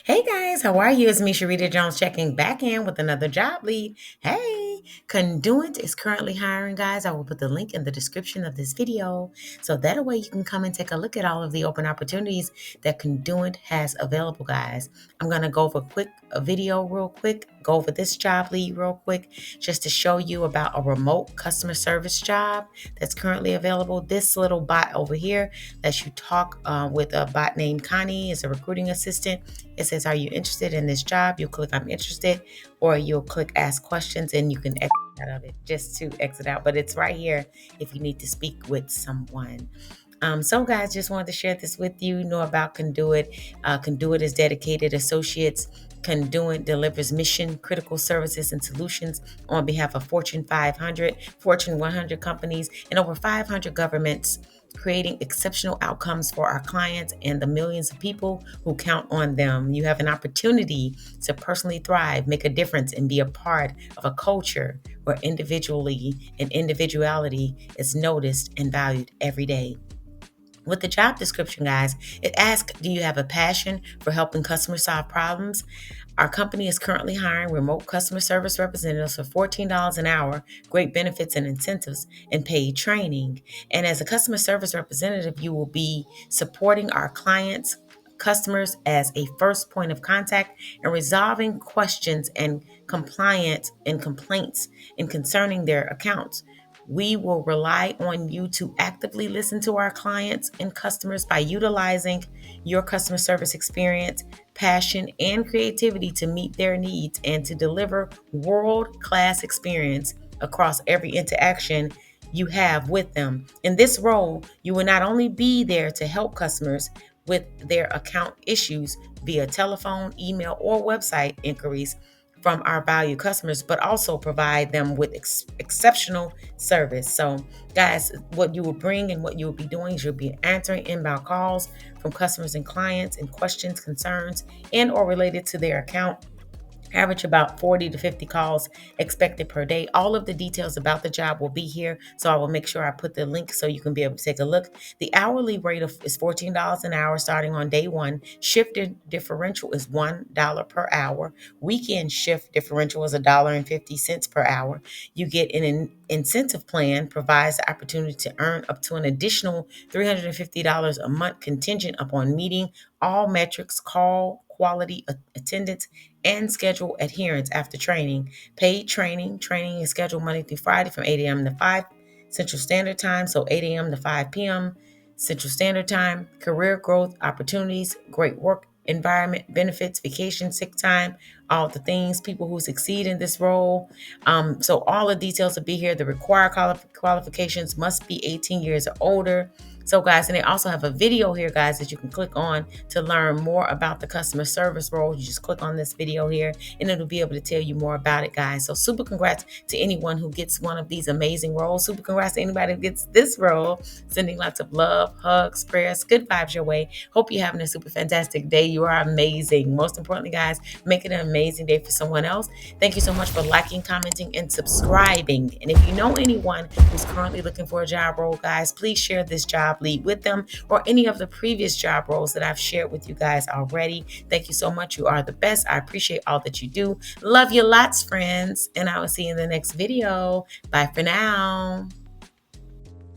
Hey guys, how are you? It's me, Sharita Jones, checking back in with another job lead. Hey, Conduent is currently hiring, guys. I will put the link in the description of this video so that way you can come and take a look at all of the open opportunities that Conduent has available, guys. I'm going to go over a video real quick, go over this job lead real quick, just to show you about a remote customer service job that's currently available. This little bot over here that you talk with a bot named Connie is a recruiting assistant. It says, are you interested in this job? You'll click I'm interested, or you'll click ask questions and you can exit out of it just to exit out. But it's right here if you need to speak with someone. So guys, just wanted to share this with you. Know about Conduent. Conduent is dedicated associates. Conduent delivers mission critical services and solutions on behalf of Fortune 500, Fortune 100 companies, and over 500 governments, creating exceptional outcomes for our clients and the millions of people who count on them. You have an opportunity to personally thrive, make a difference, and be a part of a culture where individuality is noticed and valued every day. With the job description, guys, it asks, do you have a passion for helping customers solve problems? Our company is currently hiring remote customer service representatives for $14 an hour, great benefits and incentives, and paid training. And as a customer service representative, you will be supporting our clients, customers as a first point of contact and resolving questions and compliance and complaints in concerning their accounts. We will rely on you to actively listen to our clients and customers by utilizing your customer service experience, passion, and creativity to meet their needs and to deliver world-class experience across every interaction you have with them. In this role, you will not only be there to help customers with their account issues via telephone, email, or website inquiries from our valued customers, but also provide them with exceptional service. So, guys, what you will bring and what you will be doing is you'll be answering inbound calls from customers and clients and questions, concerns, and or related to their account. Average about 40 to 50 calls expected per day. All of the details about the job will be here, so I will make sure I put the link so you can be able to take a look. The hourly rate is $14 an hour starting on day one. Shift differential is $1 per hour. Weekend shift differential is $1.50 per hour. You get an incentive plan, provides the opportunity to earn up to an additional $350 a month contingent upon meeting all metrics, call quality, attendance, and schedule adherence after training. Paid training. Training is scheduled Monday through Friday from 8 a.m. to 5 Central Standard Time, so 8 a.m. to 5 p.m. Central Standard Time. Career growth opportunities, great work environment, benefits, vacation, sick time, all the things, people who succeed in this role. So all the details will be here. The required qualifications must be 18 years or older. So guys, and they also have a video here, guys, that you can click on to learn more about the customer service role. You just click on this video here and it'll be able to tell you more about it, guys. So super congrats to anyone who gets one of these amazing roles. Super congrats to anybody who gets this role. Sending lots of love, hugs, prayers, good vibes your way. Hope you're having a super fantastic day. You are amazing. Most importantly, guys, make it an amazing day for someone else. Thank you so much for liking, commenting, and subscribing. And if you know anyone who's currently looking for a job role, guys, please share this job lead with them or any of the previous job roles that I've shared with you guys already. Thank you so much. You are the best. I appreciate all that you do. Love you lots, friends. And I will see you in the next video. Bye for now.